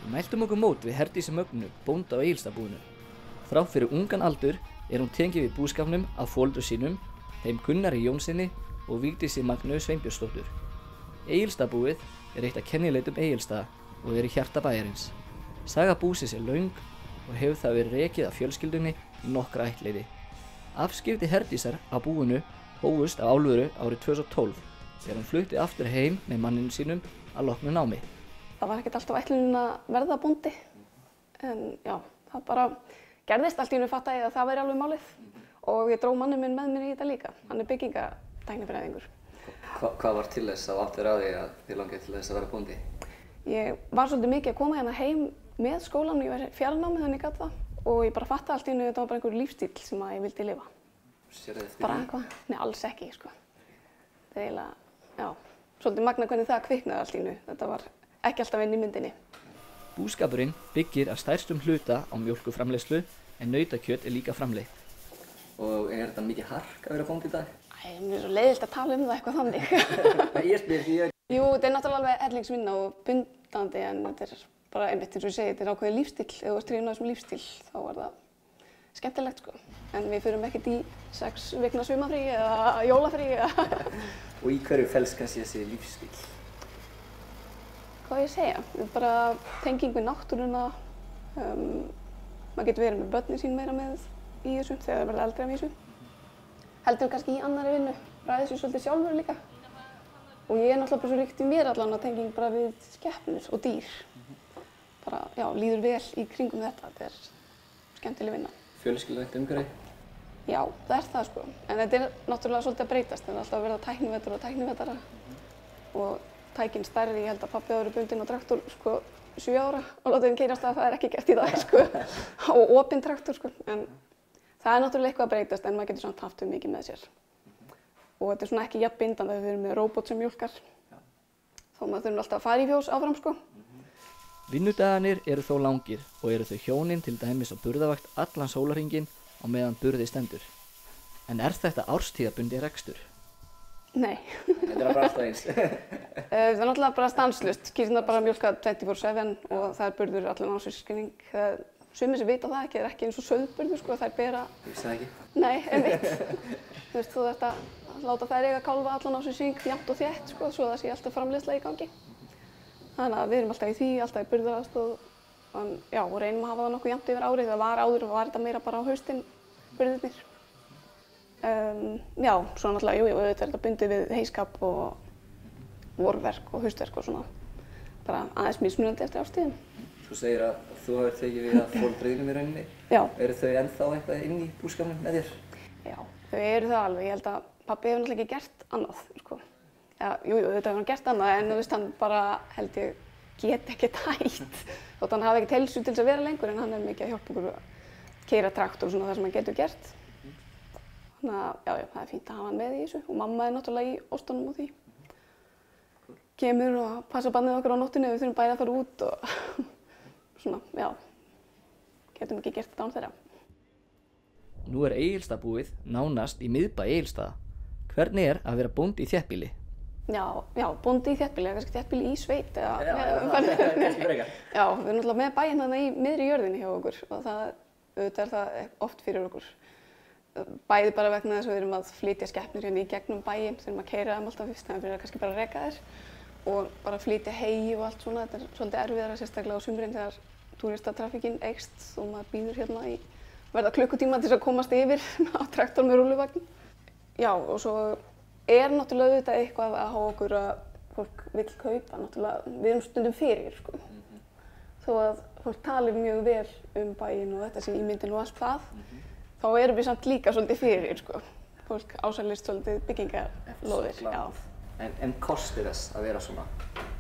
Við mæltum okkur mót við Herdísi Mögnu, bónda á Egilsstaðabúinu. Þrátt fyrir ungan aldur hún tengin við búskapnum af foreldrum sínum, þeim Gunnari Jónssyni og Vigdísi Magnu Sveinbjörnsdóttur. Egilsstaðabúið eitt af kennileitum Egilsstaða og í hjarta bæjarins. Saga búsins löng og hefur það verið rekið af fjölskyldunni í nokkra ættleiði. Afskipti Herdísar á búinu hófust á alvöru árið 2012 þegar hún flutti aftur heim með manninu sínum að loknu námi. Það var ekkert alltaf ætlunin að verða bóndi, en já, það bara gerðist. Allt í einu fattaði ég að það væri alveg málið og ég dró manninn minn með mér í þetta líka. Hann er byggingatæknifræðingur. Hvað var til þess að áttur á því að þið langaði til þess að vera bóndi? Ég var svolítið mikið að koma hérna heim með skólanum, ég var fjarnámi þannig ég gat það og ég bara fattaði allt í einu að þetta var bara einhver lífstíl sem ég vildi lifa. Sérðu eftir bara eitthvað? Nei, alls ekki, sko. Það er eiginlega, já, svolítið magnað hvernig það kviknaði allt í einu. Þetta var ekki alltaf inn í myndinni. Búskapurinn byggir að stærstum hluta á mjólkurframleiðslu en nautakjöt líka framleitt. Og þetta mikið hark að vera bóndi í dag? Æ, mér er svo leiðilegt að tala það eitthvað þannig. Ég spyr því að... Jú, þetta er náttúrulega alveg hellingsvinna og bundandi en þetta er bara einmitt eins og ég segi, þetta er ákveðið lífstíl. Ef þú ert hrifin af þessum lífstíl þá er það skemmtilegt, sko. En við förum ekkert í 6 vikna sumarfrí eða jólafrí eða... Og í hverju felst kannski þessi lífstíl? Hvað á ég að segja? Bara tenging við náttúruna. Maður getur verið með börnin sín meira með í þessu þegar það verður eldri af þessu. Heldur kannski í annarri vinnu, ræði þessu svolítið sjálfur líka. Og ég er náttúrulega bara svo ríkt í mér allan að tenging bara við skepnur og dýr. Bara, já, líður vel í kringum þetta. Þetta er skemmtileg vinna. Fjölskyldulegt umhverfi? Já, það er það, sko. En þetta er náttúrulega svolítið að breytast. Það er alltaf að verða tæknivetur og tæknivetara. Og tækin stærri, ég held að pabbi áður bundinn á traktor, sko, 7 ára og látið hann keyrast að það er ekki gert í dag, sko. Og opinn traktor, sko. En það er náttúrulega eitthvað að breytast en maður getur samt haft mikið með sér. Og þetta er svona ekki jafn bindandi þegar við erum með róbot sem mjólkar. Þó maður þurfum alltaf að fara í fjós áfram, sko. Vinnudagarnir eru þó langir og eru þau hjónin til dæmis á burðavakt allan sólarhringinn á meðan burði stendur. En er þetta árstíðabundi rekstur? Nei. Þetta er bara alltaf eins. Það er náttúrulega bara stanslaust. Kýrnar bara mjólka 24/7 og það er burður allan ársskilning. Sumir sem vita það ekki, er ekki eins og sauðburður, sko, þær bera... Ég vissi það ekki. Nei, einmitt. Þú veist, þú þarft að láta þær eiga kálfa allan ársskilning jafnt og þétt, sko, svo það sé alltaf framleiðsla í gangi. Þannig að við erum alltaf í því, alltaf í burðaraðstoð. Já, og reynum að hafa það nokkuð jafnt yfir árið. Það var áður og var þetta meira bara á haustin, burðirnir. Já, svo náttúrulega, jú, auðvitað er þetta bundið við heyskap og vorverk og haustverk og svona. Bara aðeins mismunandi eftir árstíðum. Þú segir að þú hafir tekið við að foreldrunum í rauninni. Já. Eru þau ennþá eitthvað inn í búskapnum með þér? Já, þau eru það alveg. Ég held að pabbi hefur náttúrulega ekki gert annað, sko. Já, jú, þetta hefur hann gert annað en þú veist, hann bara, held ég, get ekkert hætt. Þótt hann hafi ekkert heilsu til þess að vera lengur en hann er mikið að hjálpa okkur að keyra traktor og svona það sem hann getur gert. Þannig að, já, það er fínt að hafa hann með í þessu og mamma er náttúrulega í ostunum og því. Kemur og passa barnið okkar á nóttunni ef við þurfum bæði að fara út og svona, já, getum ekki gert þetta án þeirra. Nú er Egilsstaðabúið nánast í miðbæ Egilsstaða. Hvernig er að vera bóndi í þéttbýli? Já, bóndi í þéttbýli, eða kannski þéttbýli í sveit eða... Kannski frekar. Já, við erum náttúrulega með bæinn þarna í miðri jörðinni hjá okkur og auðvitað er það oft fyrir okkur. Bæði bara vegna þess að við erum að flytja skepnur hérna í gegnum bæinn, þurfum að keyra þeim alltaf fyrst, þannig að kannski bara að reka þær og bara flytja hey og allt svona. Þetta er svolítið erfiðara, sérstaklega á sumrin þegar túristatrafikinn eykst og maður býður hérna í verða klukkutíma til þess að komast yfir á traktor með rúlluvagn. Já, og svo er náttúrulega auðvitað eitthvað að hafa okkur að fólk vill kaupa, náttúrulega, við erum stundum fyrir, sko. Þó að fólk talir mjög vel bæinn og þetta sé ímyndin og allt það, þá erum við samt líka svolítið fyrir, sko. Fólk ásælist svolítið byggingarlóðir. En kostir þess að vera svona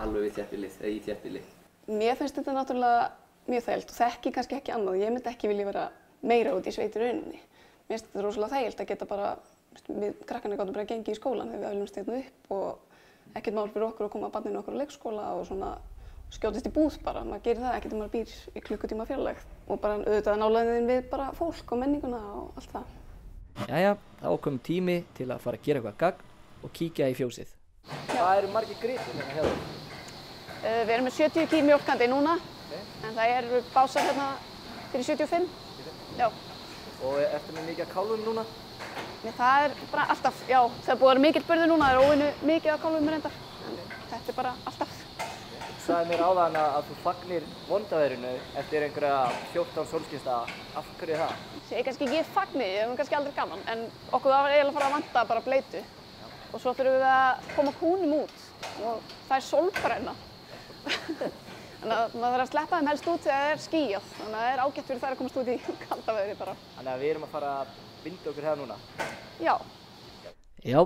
alveg við þéttbýlið eða í þéttbýlið? Mér finnst þetta náttúrulega mjög þægilt og þekki kannski ekki annað. Ég myndi ekki vilja vera meira út í sveit í rauninni. Mér finnst þetta rosalega þægilt að geta bara, við krakkarnir gátum bara að gengi í skólan þegar við öllumst hérna upp og ekkert mál fyrir okkur að koma barninu okkur á leikskóla og svona skjótist í búð bara. Maður gerir það ekkert ef maður býr í klukkutíma fjarlægð og bara auðvitað nálægðin við bara fólk og menninguna og allt það. Jæja, þá er kominn tími til að fara að gera eitthvað gagn og kíkja í fjósið. Hvað eru margir gripir hérna hjá þér? Við erum með 70 ký mjólkandi núna, en það eru básar hérna fyrir 75. Já. Og ertu með mikið af kálfum núna? Nei, það er bara alltaf, já, það er búið að vera mikill burður núna, það er óvinnu mikið af kálfum reyndar, en þetta er bara alltaf. Þú sagði mér áðan að þú fagnir vondaveðrinu eftir einhverja 14 sólskinsdaga. Af hverju það? Ég er kannski ekki fagnir, ég er kannski aldrei gaman, en okkur var eiginlega að fara að vanta bara bleytu. Og svo þurfum við að koma kúnum út og það er sólbrenna. Þannig að maður þarf að sleppa þeim helst út þegar það er skýjað, þannig að það er ágætt fyrir þær að komast út í kalda veðri bara. Þannig að við erum að fara að binda okkur hérna núna. Já. Já,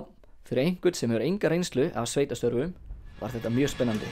fyrir einhvern sem hefur enga reynslu af sveitastörfum var þetta mjög spennandi.